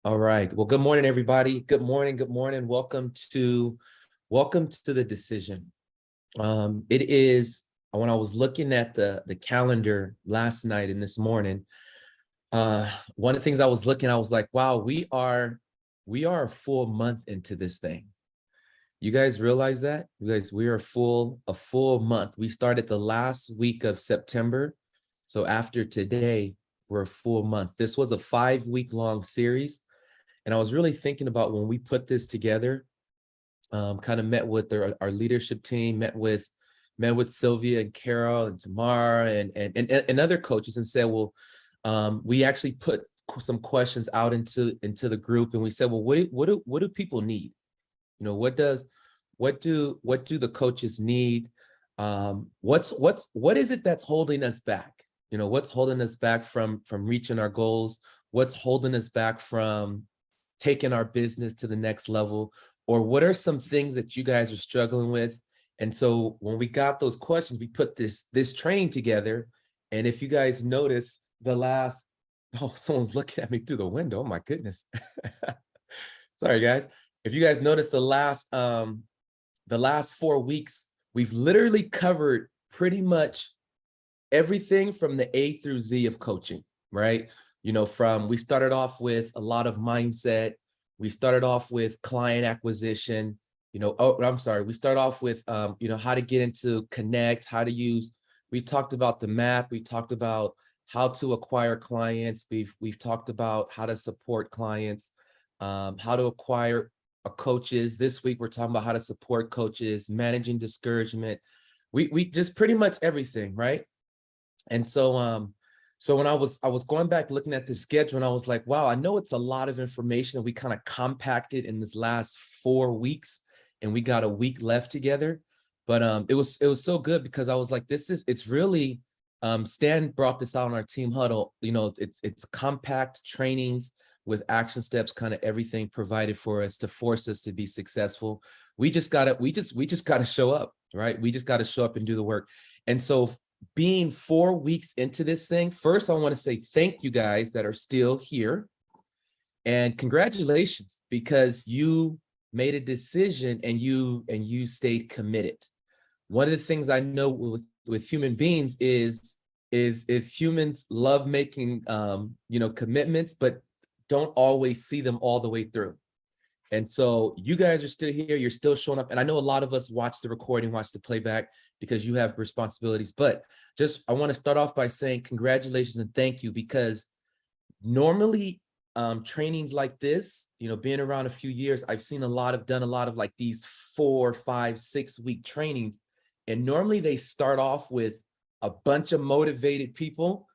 All right. Well, good morning, everybody. Good morning. Good morning. Welcome to the decision. It is when I was looking at the calendar last night and this morning. One of the things I was looking, I was like, wow, we are a full month into this thing. You guys realize that? You guys, we are a full month. We started the last week of September. So after today, we're a full month. This was a 5-week long series. And I was really thinking about when we put this together, kind of met with our leadership team, met with Sylvia and Carol and Tamara and other coaches and said, well, we actually put some questions out into the group, and we said, well, what do people need? You know, what do the coaches need? What is it that's holding us back? You know, what's holding us back from reaching our goals? What's holding us back from taking our business to the next level? Or what are some things that you guys are struggling with? And so when we got those questions, we put this training together. And if you guys notice someone's looking at me through the window. Oh my goodness. Sorry, guys. If you guys notice the last 4 weeks, we've literally covered pretty much everything from the A through Z of coaching, right? You know, we started off with a lot of mindset. We started off with client acquisition. We started off with, how to get into Connect, how to use, we talked about the map. We talked about how to acquire clients. We've talked about how to support clients, how to acquire coaches. This week, we're talking about how to support coaches, managing discouragement. We just pretty much everything, right? And so when I was going back looking at the schedule, and I was like, wow, I know it's a lot of information that we kind of compacted in this last 4 weeks, and we got a week left together. But it was so good because I was like, it's really Stan brought this out on our team huddle. You know, it's compact trainings with action steps, kind of everything provided for us to force us to be successful. We just gotta show up, right? We just gotta show up and do the work. And so being 4 weeks into this thing, first, I want to say thank you guys that are still here, and congratulations, because you made a decision and you stayed committed. One of the things I know with human beings is humans love making commitments, but don't always see them all the way through. And so you guys are still here, you're still showing up. And I know a lot of us watch the recording, watch the playback because you have responsibilities, but I want to start off by saying congratulations and thank you, because normally trainings like this, being around a few years, I've done a lot of like these 4, 5, 6 week trainings. And normally they start off with a bunch of motivated people.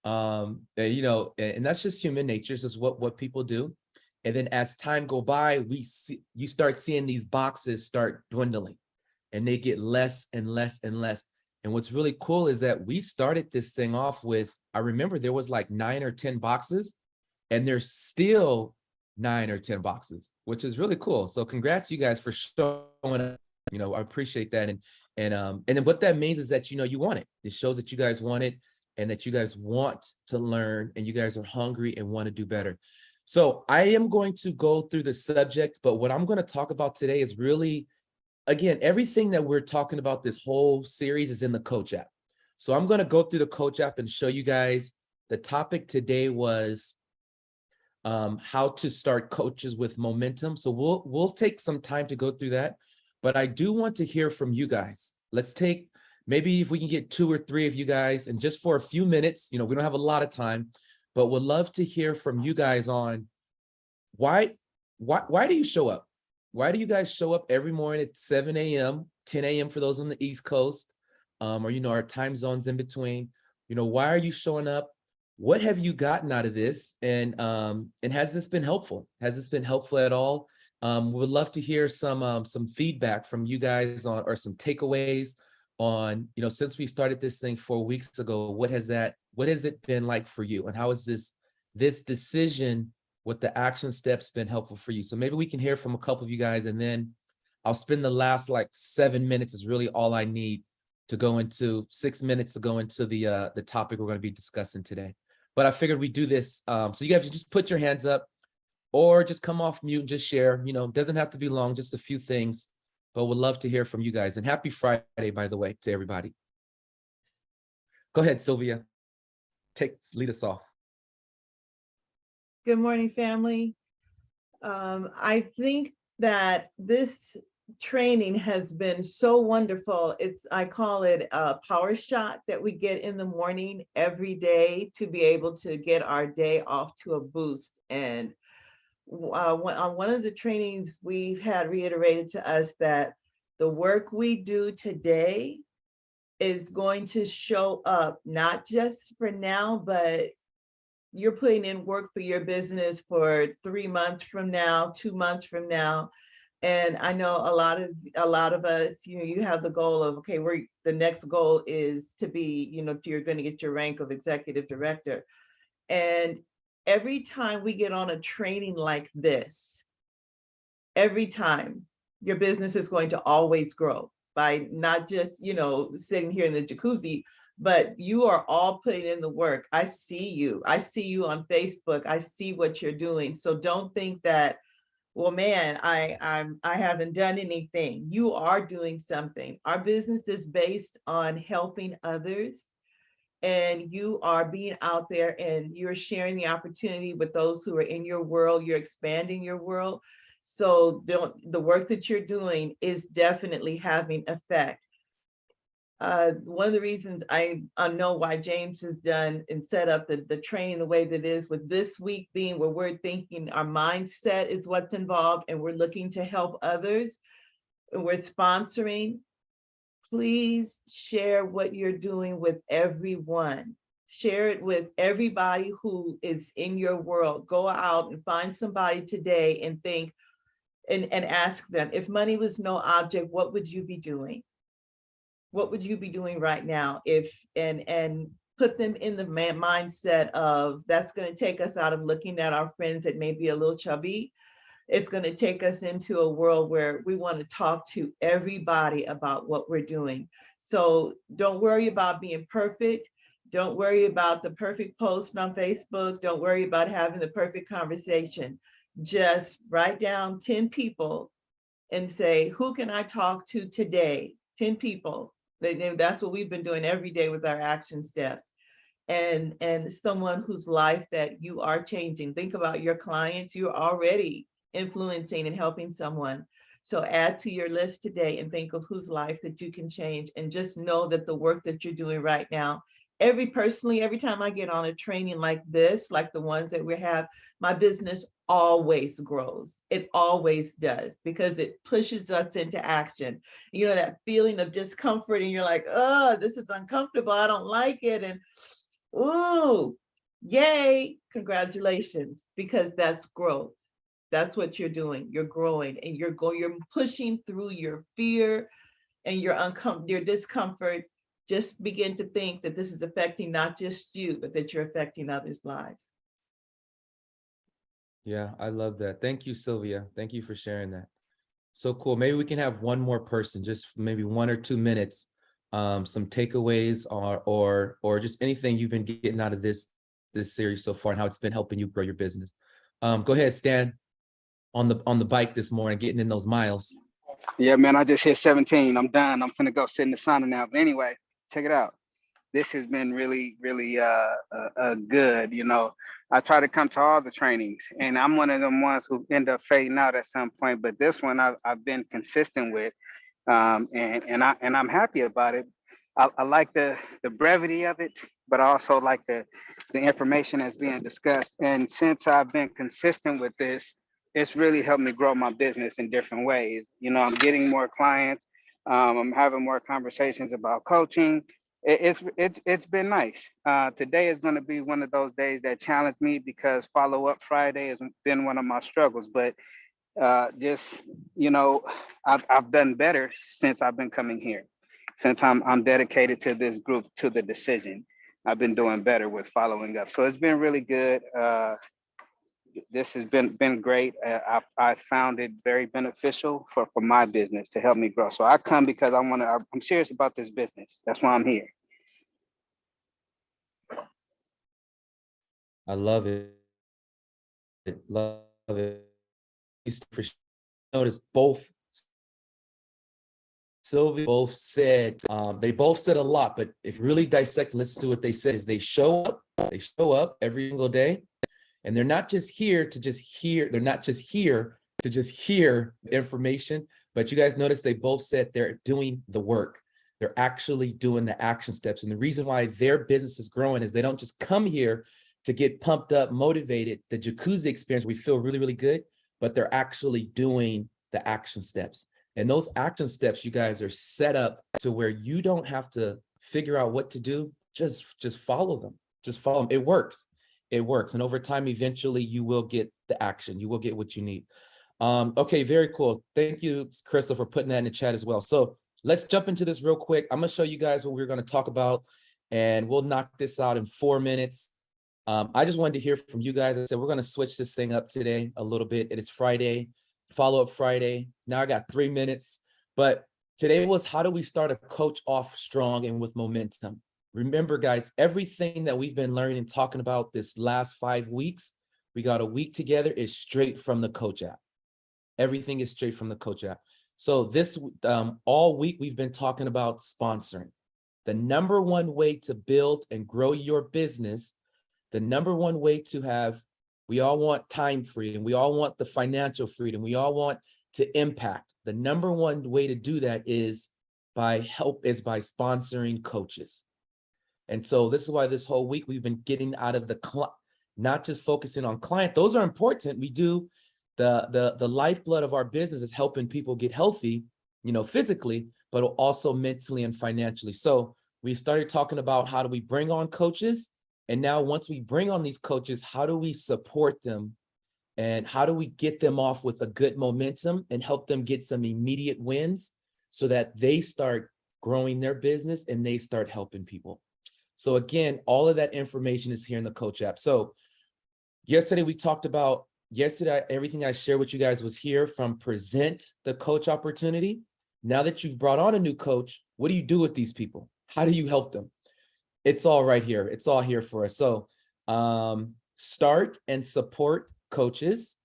And that's just human nature. This is what people do. And then as time go by, you start seeing these boxes start dwindling, and they get less and less and less. And what's really cool is that we started this thing off with, I remember there was like 9 or 10 boxes, and there's still 9 or 10 boxes, which is really cool. So congrats you guys for showing up. I appreciate that. And then what that means is that, you want it. It shows that you guys want it, and that you guys want to learn, and you guys are hungry and want to do better. So I am going to go through the subject, but what I'm going to talk about today is really, again, everything that we're talking about this whole series is in the Coach app. So I'm going to go through the Coach app and show you guys. The topic today was how to start coaches with momentum. So we'll take some time to go through that, but I do want to hear from you guys. Let's take, maybe if we can get 2 or 3 of you guys, and just for a few minutes, we don't have a lot of time, but would love to hear from you guys on why do you show up? Why do you guys show up every morning at 7 a.m., 10 a.m. for those on the East Coast, or, our time zones in between? Why are you showing up? What have you gotten out of this? And has this been helpful? Has this been helpful at all? Would love to hear some feedback from you guys on, or some takeaways on, since we started this thing 4 weeks ago, what has it been like for you? And how has this decision with the action steps been helpful for you? So maybe we can hear from a couple of you guys, and then I'll spend the last like 7 minutes is really all I need to go into 6 minutes to go into the topic we're going to be discussing today. But I figured we'd do this. So you guys just put your hands up. or just come off mute and just share. Doesn't have to be long, just a few things, but would love to hear from you guys. And happy Friday, by the way, to everybody. Go ahead, Sylvia. Lead us off. Good morning, family. I think that this training has been so wonderful. I call it a power shot that we get in the morning every day to be able to get our day off to a boost. And on one of the trainings, we've had reiterated to us that the work we do today is going to show up, not just for now, but you're putting in work for your business for 3 months from now, 2 months from now. And I know a lot of us, you have the goal of, okay, the next goal is to be, you're going to get your rank of executive director. And every time we get on a training like this, every time your business is going to always grow by not just, sitting here in the jacuzzi, but you are all putting in the work. I see you on Facebook. I see what you're doing. So don't think that, well, man, I haven't done anything. You are doing something. Our business is based on helping others, and you are being out there and you're sharing the opportunity with those who are in your world. You're expanding your world. So the work that you're doing is definitely having effect. One of the reasons I know why James has done and set up the training the way that it is, with this week being where we're thinking our mindset is what's involved and we're looking to help others and we're sponsoring. Please share what you're doing with everyone. Share it with everybody who is in your world. Go out and find somebody today and think and ask them, if money was no object, what would you be doing? What would you be doing right now? And put them in the mindset of, that's going to take us out of looking at our friends that may be a little chubby. It's going to take us into a world where we want to talk to everybody about what we're doing. So don't worry about being perfect. Don't worry about the perfect post on Facebook. Don't worry about having the perfect conversation. Just write down 10 people and say, who can I talk to today? 10 people. That's what we've been doing every day with our action steps. And someone whose life that you are changing. Think about your clients. You're already influencing and helping someone. So add to your list today and think of whose life that you can change, and just know that the work that you're doing right now, every time I get on a training like this, like the ones that we have, my business always grows. It always does, because it pushes us into action. That feeling of discomfort and you're like, oh, this is uncomfortable. I don't like it. And ooh, yay, congratulations, because that's growth. That's what you're doing. You're growing and you're pushing through your fear and your discomfort. Just begin to think that this is affecting not just you, but that you're affecting others' lives. Yeah, I love that. Thank you, Sylvia. Thank you for sharing that. So cool. Maybe we can have one more person, just maybe 1 or 2 minutes, some takeaways or just anything you've been getting out of this series so far and how it's been helping you grow your business. Go ahead, Stan, on the bike this morning, getting in those miles. Yeah, man, I just hit 17. I'm done. I'm finna go sit in the sauna now. But anyway, check it out. This has been really, really good. I try to come to all the trainings, and I'm one of them ones who end up fading out at some point. But this one I've been consistent with, and I'm happy about it. I like the brevity of it, but I also like the information that's being discussed. And since I've been consistent with this, it's really helped me grow my business in different ways. I'm getting more clients. I'm having more conversations about coaching. It's been nice. Today is going to be one of those days that challenge me, because follow-up Friday has been one of my struggles. But just I've done better since I've been coming here. Since I'm dedicated to this group, to the decision, I've been doing better with following up. So it's been really good. This has been great. I found it very beneficial for my business, to help me grow. So I come because I'm serious about this business. That's why I'm here. I love it. Love it. For notice both Sylvia both said, they both said a lot, but if you really dissect, listen to what they said, is they show up every single day, and they're not just here to just hear, they're not just here to just hear information, but you guys notice they both said they're doing the work. They're actually doing the action steps. And the reason why their business is growing is they don't just come here to get pumped up, motivated, the jacuzzi experience, we feel really, really good, but they're actually doing the action steps. And those action steps, you guys, are set up to where you don't have to figure out what to do. Just follow them. Just follow them. It works. It works. And over time, eventually, you will get the action. You will get what you need. Okay, very cool. Thank you, Crystal, for putting that in the chat as well. So let's jump into this real quick. I'm going to show you guys what we're going to talk about, and we'll knock this out in 4 minutes. I just wanted to hear from you guys. I said we're going to switch this thing up today a little bit. It is Friday. Follow-up Friday. Now I got 3 minutes, but today was how do we start a coach off strong and with momentum? Remember, guys, everything that we've been learning and talking about this last 5 weeks, we got a week together, is straight from the Coach app. Everything is straight from the Coach app. So this all week we've been talking about sponsoring. The number one way to build and grow your business, the number one way to have, we all want time freedom. We all want the financial freedom. We all want to impact. The number one way to do that is by sponsoring coaches. And so this is why this whole week we've been getting out of not just focusing on client. Those are important. We do the lifeblood of our business is helping people get healthy, physically, but also mentally and financially. So we started talking about how do we bring on coaches. And now once we bring on these coaches, how do we support them and how do we get them off with a good momentum and help them get some immediate wins so that they start growing their business and they start helping people. So again, all of that information is here in the Coach app. So yesterday we talked about, everything I shared with you guys was here from present the coach opportunity. Now that you've brought on a new coach, what do you do with these people? How do you help them? It's all right here. It's all here for us. So start and support coaches.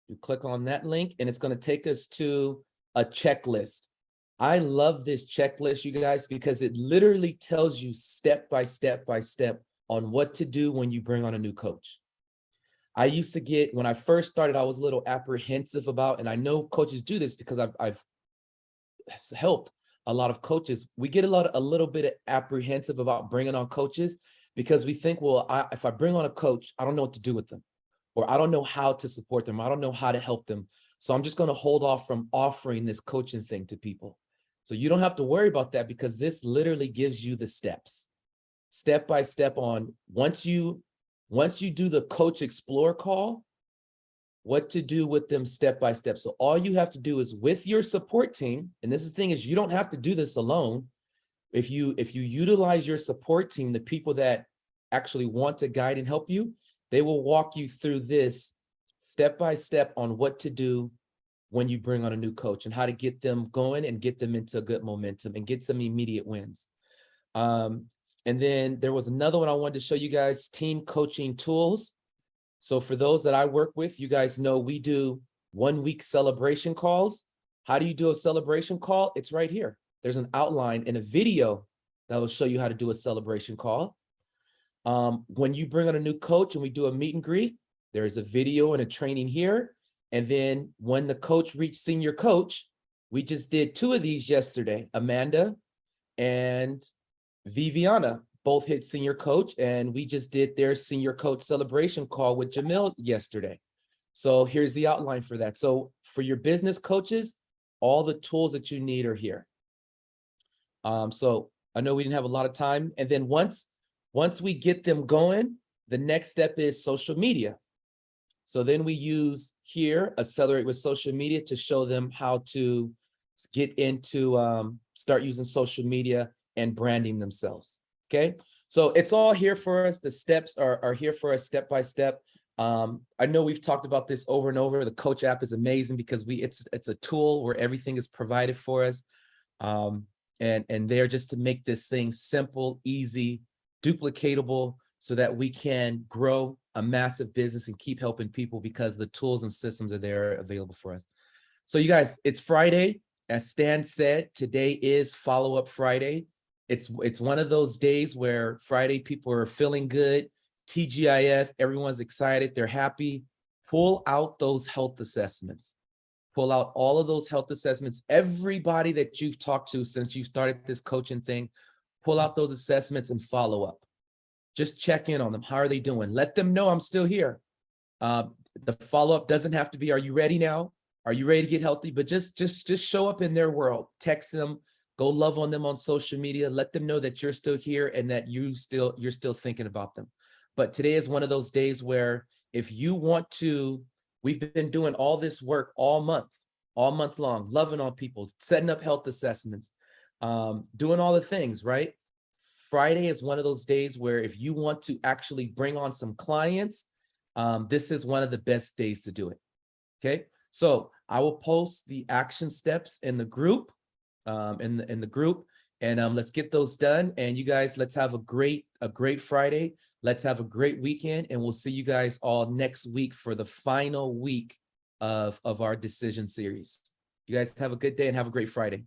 You click on that link and it's going to take us to a checklist. I love this checklist, you guys, because it literally tells you step by step on what to do when you bring on a new coach. I used to get, when I first started, I was a little apprehensive about, and I know coaches do this because I've helped a lot of coaches. We get a little bit apprehensive about bringing on coaches because we think, well, if I bring on a coach, I don't know what to do with them, or I don't know how to support them. I don't know how to help them. So I'm just going to hold off from offering this coaching thing to people. So you don't have to worry about that because this literally gives you the steps, step by step on once you do the Coach Explore call, what to do with them step by step. So all you have to do is with your support team, and this is the thing is you don't have to do this alone. If you utilize your support team, the people that actually want to guide and help you, they will walk you through this step by step on what to do when you bring on a new coach and how to get them going and get them into a good momentum and get some immediate wins. And then there was another one I wanted to show you guys, team coaching tools. So for those that I work with, you guys know we do 1 week celebration calls. How do you do a celebration call? It's right here. There's an outline in a video that will show you how to do a celebration call. When you bring on a new coach and we do a meet and greet, there's a video and a training here. And then when the coach reached senior coach, we just did 2 of these yesterday. Amanda and Viviana both hit senior coach, and we just did their senior coach celebration call with Jamil yesterday. So here's the outline for that. So for your business coaches, all the tools that you need are here. So I know we didn't have a lot of time. And then once we get them going, the next step is social media. So then we use here, Accelerate with Social Media, to show them how to get into, start using social media and branding themselves. Okay, so it's all here for us. The steps are here for us step by step. I know we've talked about this over and over. The Coach app is amazing because it's a tool where everything is provided for us. And they're just to make this thing simple, easy, duplicatable, so that we can grow a massive business and keep helping people because the tools and systems are there available for us. So you guys, it's Friday. As Stan said, today is follow-up Friday. It's one of those days where Friday people are feeling good. TGIF, everyone's excited, they're happy. Pull out those health assessments. Pull out all of those health assessments. Everybody that you've talked to since you started this coaching thing, pull out those assessments and follow up. Just check in on them. How are they doing? Let them know I'm still here. The follow-up doesn't have to be, are you ready now? Are you ready to get healthy? But just show up in their world. Text them, go love on them on social media. Let them know that you're still here and that you're still thinking about them. But today is one of those days where if you want to, we've been doing all this work all month long, loving on people, setting up health assessments, doing all the things, right? Friday is one of those days where if you want to actually bring on some clients, this is one of the best days to do it. Okay, so I will post the action steps in the group, and let's get those done. And you guys, let's have a great Friday. Let's have a great weekend, and we'll see you guys all next week for the final week of our decision series. You guys have a good day and have a great Friday.